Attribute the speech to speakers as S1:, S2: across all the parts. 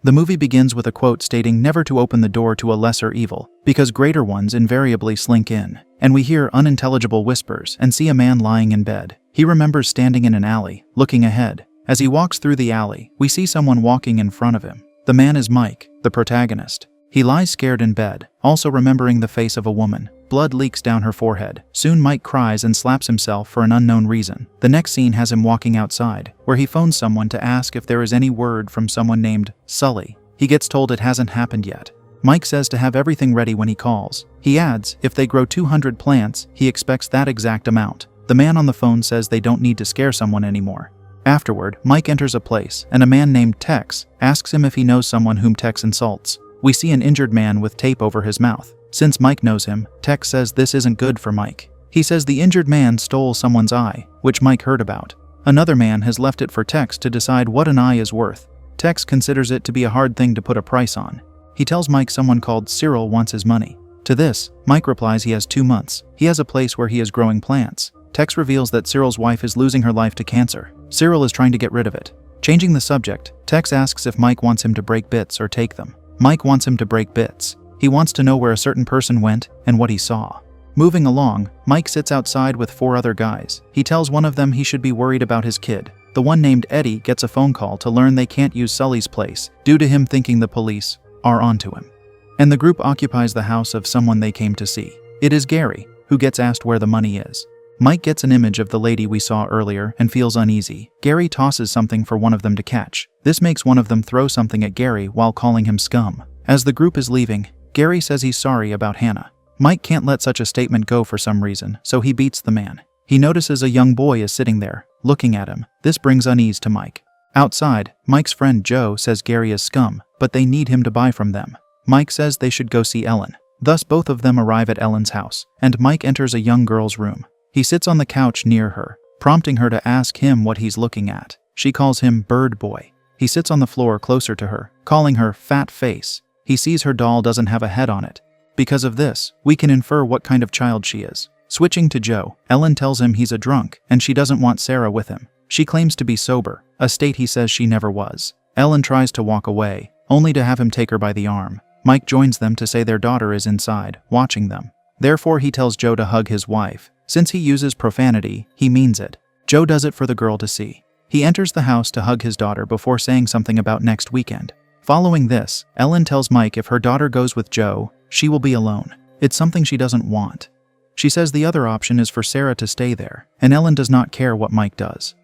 S1: The movie begins with a quote stating never to open the door to a lesser evil, because greater ones invariably slink in. And we hear unintelligible whispers and see a man lying in bed. He remembers standing in an alley, looking ahead. As he walks through the alley, we see someone walking in front of him. The man is Mike, the protagonist. He lies scared in bed, also remembering the face of a woman. Blood leaks down her forehead. Soon Mike cries and slaps himself for an unknown reason. The next scene has him walking outside, where he phones someone to ask if there is any word from someone named Sully. He gets told it hasn't happened yet. Mike says to have everything ready when he calls. He adds, if they grow 200 plants, he expects that exact amount. The man on the phone says they don't need to scare someone anymore. Afterward, Mike enters a place, and a man named Tex asks him if he knows someone whom Tex insults. We see an injured man with tape over his mouth. Since Mike knows him, Tex says this isn't good for Mike. He says the injured man stole someone's eye, which Mike heard about. Another man has left it for Tex to decide what an eye is worth. Tex considers it to be a hard thing to put a price on. He tells Mike someone called Cyril wants his money. To this, Mike replies he has 2 months. He has a place where he is growing plants. Tex reveals that Cyril's wife is losing her life to cancer. Cyril is trying to get rid of it. Changing the subject, Tex asks if Mike wants him to break bits or take them. Mike wants him to break bits. He wants to know where a certain person went and what he saw. Moving along, Mike sits outside with 4 other guys. He tells one of them he should be worried about his kid. The one named Eddie gets a phone call to learn they can't use Sully's place due to him thinking the police are onto him. And the group occupies the house of someone they came to see. It is Gary, who gets asked where the money is. Mike gets an image of the lady we saw earlier and feels uneasy. Gary tosses something for one of them to catch. This makes one of them throw something at Gary while calling him scum. As the group is leaving, Gary says he's sorry about Hannah. Mike can't let such a statement go for some reason, so he beats the man. He notices a young boy is sitting there, looking at him. This brings unease to Mike. Outside, Mike's friend Joe says Gary is scum, but they need him to buy from them. Mike says they should go see Ellen. Thus both of them arrive at Ellen's house, and Mike enters a young girl's room. He sits on the couch near her, prompting her to ask him what he's looking at. She calls him Bird Boy. He sits on the floor closer to her, calling her Fat Face. He sees her doll doesn't have a head on it. Because of this, we can infer what kind of child she is. Switching to Joe, Ellen tells him he's a drunk and she doesn't want Sarah with him. She claims to be sober, a state he says she never was. Ellen tries to walk away, only to have him take her by the arm. Mike joins them to say their daughter is inside, watching them. Therefore, he tells Joe to hug his wife. Since he uses profanity, he means it. Joe does it for the girl to see. He enters the house to hug his daughter before saying something about next weekend. Following this, Ellen tells Mike if her daughter goes with Joe, she will be alone. It's something she doesn't want. She says the other option is for Sarah to stay there, and Ellen does not care what Mike does.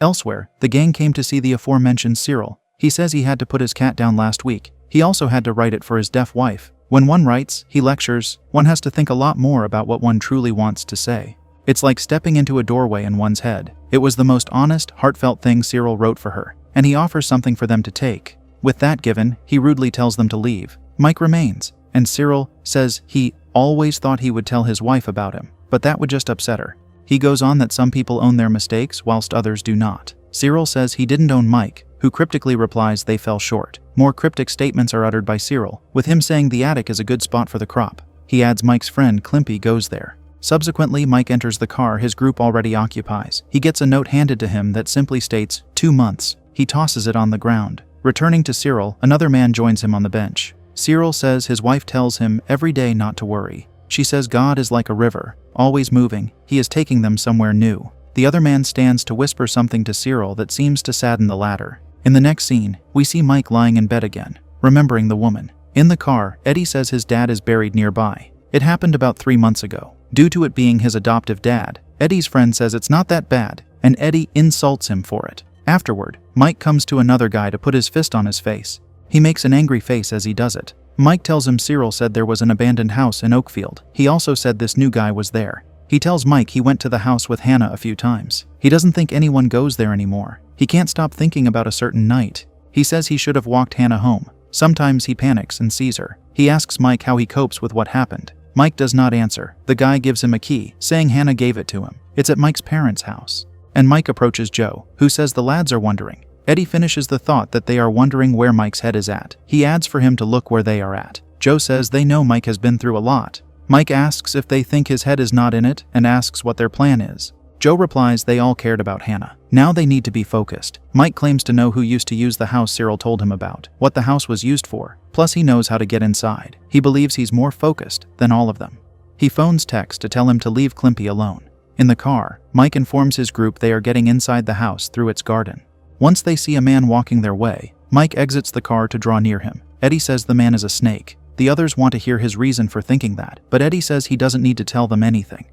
S1: Elsewhere, the gang came to see the aforementioned Cyril. He says he had to put his cat down last week. He also had to write it for his deaf wife. When one writes, he lectures, one has to think a lot more about what one truly wants to say. It's like stepping into a doorway in one's head. It was the most honest, heartfelt thing Cyril wrote for her, and he offers something for them to take. With that given, he rudely tells them to leave. Mike remains, and Cyril says he always thought he would tell his wife about him, but that would just upset her. He goes on that some people own their mistakes whilst others do not. Cyril says he didn't own Mike, who cryptically replies they fell short. More cryptic statements are uttered by Cyril, with him saying the attic is a good spot for the crop. He adds Mike's friend Klimpy goes there. Subsequently, Mike enters the car his group already occupies. He gets a note handed to him that simply states, 2 months. He tosses it on the ground. Returning to Cyril, another man joins him on the bench. Cyril says his wife tells him every day not to worry. She says God is like a river, always moving. He is taking them somewhere new. The other man stands to whisper something to Cyril that seems to sadden the latter. In the next scene, we see Mike lying in bed again, remembering the woman. In the car, Eddie says his dad is buried nearby. It happened about 3 months ago. Due to it being his adoptive dad, Eddie's friend says it's not that bad, and Eddie insults him for it. Afterward, Mike comes to another guy to put his fist on his face. He makes an angry face as he does it. Mike tells him Cyril said there was an abandoned house in Oakfield. He also said this new guy was there. He tells Mike he went to the house with Hannah a few times. He doesn't think anyone goes there anymore. He can't stop thinking about a certain night. He says he should have walked Hannah home. Sometimes he panics and sees her. He asks Mike how he copes with what happened. Mike does not answer. The guy gives him a key, saying Hannah gave it to him. It's at Mike's parents' house. And Mike approaches Joe, who says the lads are wondering. Eddie finishes the thought that they are wondering where Mike's head is at. He adds for him to look where they are at. Joe says they know Mike has been through a lot. Mike asks if they think his head is not in it and asks what their plan is. Joe replies they all cared about Hannah. Now they need to be focused. Mike claims to know who used to use the house Cyril told him about, what the house was used for, plus he knows how to get inside. He believes he's more focused than all of them. He phones Tex to tell him to leave Climpy alone. In the car, Mike informs his group they are getting inside the house through its garden. Once they see a man walking their way, Mike exits the car to draw near him. Eddie says the man is a snake. The others want to hear his reason for thinking that, but Eddie says he doesn't need to tell them anything.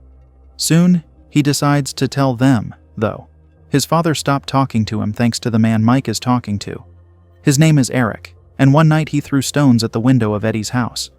S1: Soon, he decides to tell them, though. His father stopped talking to him thanks to the man Mike is talking to. His name is Eric, and one night he threw stones at the window of Eddie's house.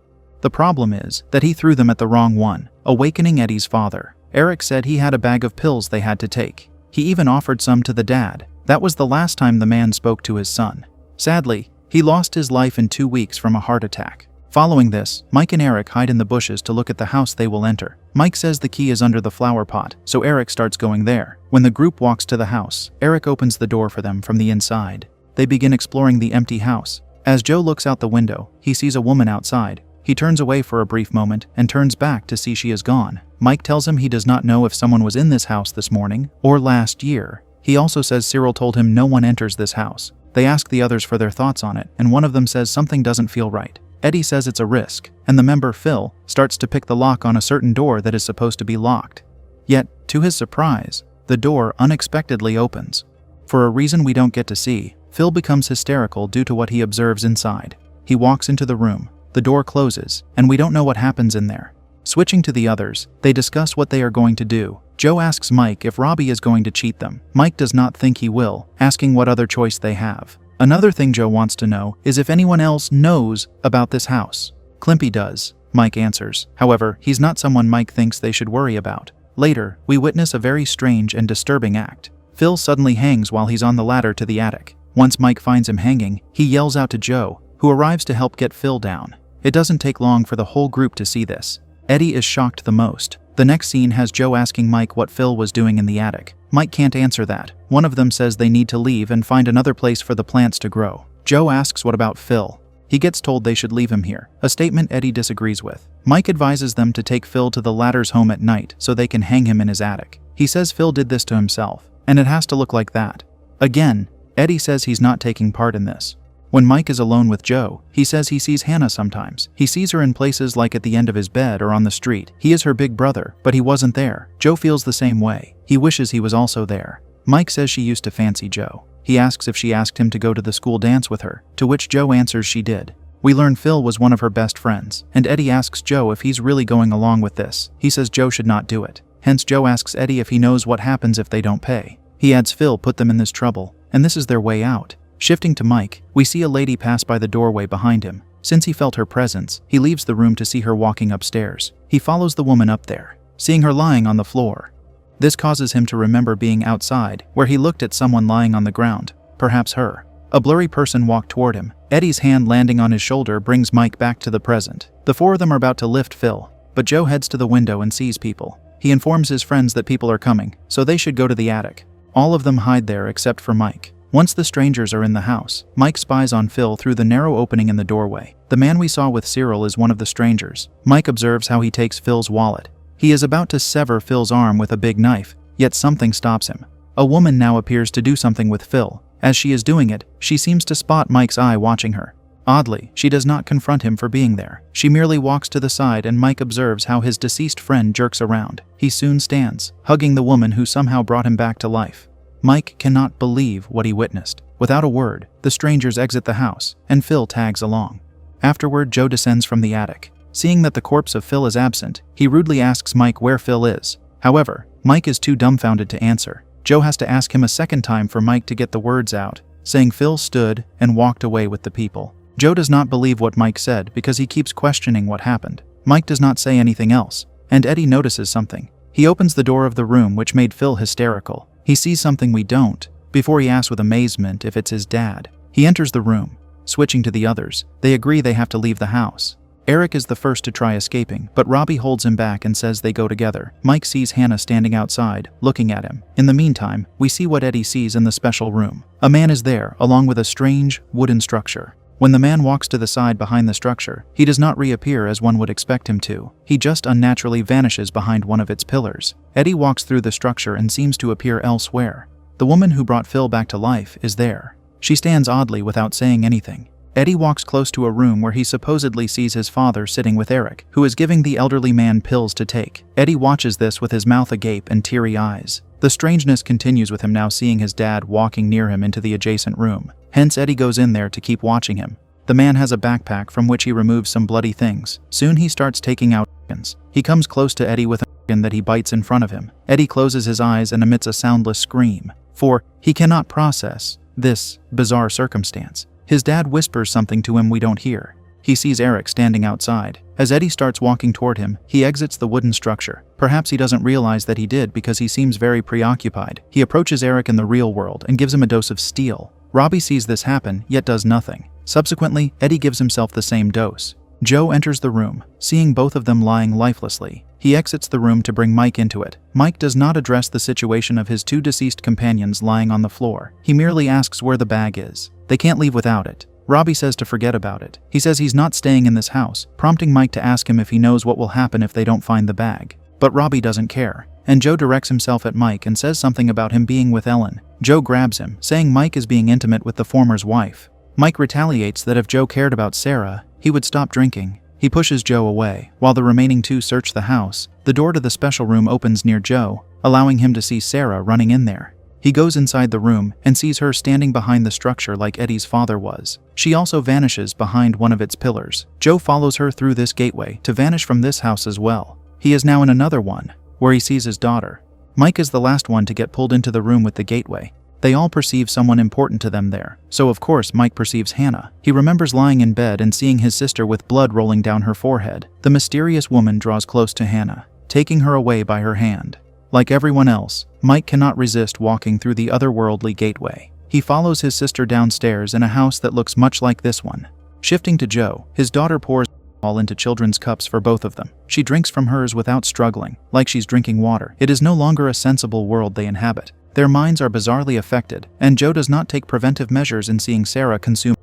S1: The problem is that he threw them at the wrong one, awakening Eddie's father. Eric said he had a bag of pills they had to take. He even offered some to the dad. That was the last time the man spoke to his son. Sadly, he lost his life in 2 weeks from a heart attack. Following this, Mike and Eric hide in the bushes to look at the house they will enter. Mike says the key is under the flower pot, so Eric starts going there. When the group walks to the house, Eric opens the door for them from the inside. They begin exploring the empty house. As Joe looks out the window, he sees a woman outside. He turns away for a brief moment and turns back to see she is gone. Mike tells him he does not know if someone was in this house this morning or last year. He also says Cyril told him no one enters this house. They ask the others for their thoughts on it, and one of them says something doesn't feel right. Eddie says it's a risk, and the member Phil starts to pick the lock on a certain door that is supposed to be locked. Yet, to his surprise, the door unexpectedly opens. For a reason we don't get to see, Phil becomes hysterical due to what he observes inside. He walks into the room, the door closes, and we don't know what happens in there. Switching to the others, they discuss what they are going to do. Joe asks Mike if Robbie is going to cheat them. Mike does not think he will, asking what other choice they have. Another thing Joe wants to know is if anyone else knows about this house. Climpy does, Mike answers. However, he's not someone Mike thinks they should worry about. Later, we witness a very strange and disturbing act. Phil suddenly hangs while he's on the ladder to the attic. Once Mike finds him hanging, he yells out to Joe, who arrives to help get Phil down. It doesn't take long for the whole group to see this. Eddie is shocked the most. The next scene has Joe asking Mike what Phil was doing in the attic. Mike can't answer that. One of them says they need to leave and find another place for the plants to grow. Joe asks what about Phil. He gets told they should leave him here, a statement Eddie disagrees with. Mike advises them to take Phil to the latter's home at night so they can hang him in his attic. He says Phil did this to himself, and it has to look like that. Again, Eddie says he's not taking part in this. When Mike is alone with Joe, he says he sees Hannah sometimes. He sees her in places like at the end of his bed or on the street. He is her big brother, but he wasn't there. Joe feels the same way. He wishes he was also there. Mike says she used to fancy Joe. He asks if she asked him to go to the school dance with her, to which Joe answers she did. We learn Phil was one of her best friends, and Eddie asks Joe if he's really going along with this. He says Joe should not do it. Hence Joe asks Eddie if he knows what happens if they don't pay. He adds Phil put them in this trouble, and this is their way out. Shifting to Mike, we see a lady pass by the doorway behind him. Since he felt her presence, he leaves the room to see her walking upstairs. He follows the woman up there, seeing her lying on the floor. This causes him to remember being outside, where he looked at someone lying on the ground, perhaps her. A blurry person walked toward him. Eddie's hand landing on his shoulder brings Mike back to the present. The four of them are about to lift Phil, but Joe heads to the window and sees people. He informs his friends that people are coming, so they should go to the attic. All of them hide there except for Mike. Once the strangers are in the house, Mike spies on Phil through the narrow opening in the doorway. The man we saw with Cyril is one of the strangers. Mike observes how he takes Phil's wallet. He is about to sever Phil's arm with a big knife, yet something stops him. A woman now appears to do something with Phil. As she is doing it, she seems to spot Mike's eye watching her. Oddly, she does not confront him for being there. She merely walks to the side and Mike observes how his deceased friend jerks around. He soon stands, hugging the woman who somehow brought him back to life. Mike cannot believe what he witnessed. Without a word, the strangers exit the house, and Phil tags along. Afterward, Joe descends from the attic. Seeing that the corpse of Phil is absent, he rudely asks Mike where Phil is. However, Mike is too dumbfounded to answer. Joe has to ask him a second time for Mike to get the words out, saying Phil stood and walked away with the people. Joe does not believe what Mike said because he keeps questioning what happened. Mike does not say anything else, and Eddie notices something. He opens the door of the room, which made Phil hysterical. He sees something we don't, before he asks with amazement if it's his dad. He enters the room. Switching to the others, they agree they have to leave the house. Eric is the first to try escaping, but Robbie holds him back and says they go together. Mike sees Hannah standing outside, looking at him. In the meantime, we see what Eddie sees in the special room. A man is there, along with a strange, wooden structure. When the man walks to the side behind the structure, he does not reappear as one would expect him to. He just unnaturally vanishes behind one of its pillars. Eddie walks through the structure and seems to appear elsewhere. The woman who brought Phil back to life is there. She stands oddly without saying anything. Eddie walks close to a room where he supposedly sees his father sitting with Eric, who is giving the elderly man pills to take. Eddie watches this with his mouth agape and teary eyes. The strangeness continues with him now seeing his dad walking near him into the adjacent room. Hence, Eddie goes in there to keep watching him. The man has a backpack from which he removes some bloody things. Soon he starts taking out organs. He comes close to Eddie with an organ that he bites in front of him. Eddie closes his eyes and emits a soundless scream, for he cannot process this bizarre circumstance. His dad whispers something to him we don't hear. He sees Eric standing outside. As Eddie starts walking toward him, he exits the wooden structure. Perhaps he doesn't realize that he did because he seems very preoccupied. He approaches Eric in the real world and gives him a dose of steel. Robbie sees this happen, yet does nothing. Subsequently, Eddie gives himself the same dose. Joe enters the room, seeing both of them lying lifelessly. He exits the room to bring Mike into it. Mike does not address the situation of his two deceased companions lying on the floor. He merely asks where the bag is. They can't leave without it. Robbie says to forget about it. He says he's not staying in this house, prompting Mike to ask him if he knows what will happen if they don't find the bag. But Robbie doesn't care, and Joe directs himself at Mike and says something about him being with Ellen. Joe grabs him, saying Mike is being intimate with the former's wife. Mike retaliates that if Joe cared about Sarah, he would stop drinking. He pushes Joe away, while the remaining two search the house. The door to the special room opens near Joe, allowing him to see Sarah running in there. He goes inside the room and sees her standing behind the structure like Eddie's father was. She also vanishes behind one of its pillars. Joe follows her through this gateway to vanish from this house as well. He is now in another one, where he sees his daughter. Mike is the last one to get pulled into the room with the gateway. They all perceive someone important to them there, so of course Mike perceives Hannah. He remembers lying in bed and seeing his sister with blood rolling down her forehead. The mysterious woman draws close to Hannah, taking her away by her hand. Like everyone else, Mike cannot resist walking through the otherworldly gateway. He follows his sister downstairs in a house that looks much like this one. Shifting to Joe, his daughter pours all into children's cups for both of them. She drinks from hers without struggling, like she's drinking water. It is no longer a sensible world they inhabit. Their minds are bizarrely affected, and Joe does not take preventive measures in seeing Sarah consume.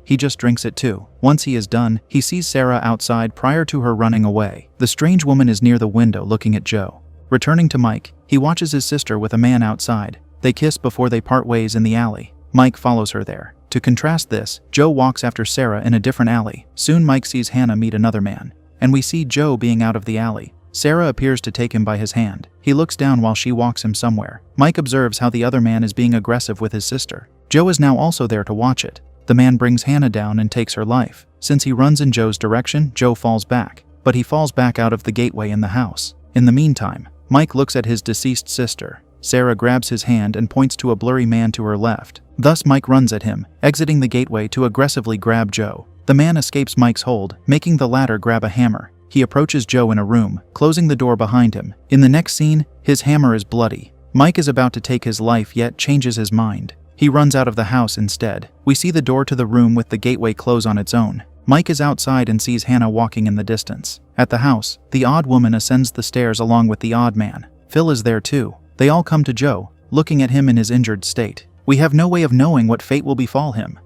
S1: He just drinks it too. Once he is done, he sees Sarah outside prior to her running away. The strange woman is near the window looking at Joe. Returning to Mike, he watches his sister with a man outside. They kiss before they part ways in the alley. Mike follows her there. To contrast this, Joe walks after Sarah in a different alley. Soon Mike sees Hannah meet another man, and we see Joe being out of the alley. Sarah appears to take him by his hand. He looks down while she walks him somewhere. Mike observes how the other man is being aggressive with his sister. Joe is now also there to watch it. The man brings Hannah down and takes her life. Since he runs in Joe's direction, Joe falls back, but he falls back out of the gateway in the house. In the meantime, Mike looks at his deceased sister. Sarah grabs his hand and points to a blurry man to her left. Thus Mike runs at him, exiting the gateway to aggressively grab Joe. The man escapes Mike's hold, making the latter grab a hammer. He approaches Joe in a room, closing the door behind him. In the next scene, his hammer is bloody. Mike is about to take his life yet changes his mind. He runs out of the house instead. We see the door to the room with the gateway close on its own. Mike is outside and sees Hannah walking in the distance. At the house, the odd woman ascends the stairs along with the odd man. Phil is there too. They all come to Joe, looking at him in his injured state. We have no way of knowing what fate will befall him.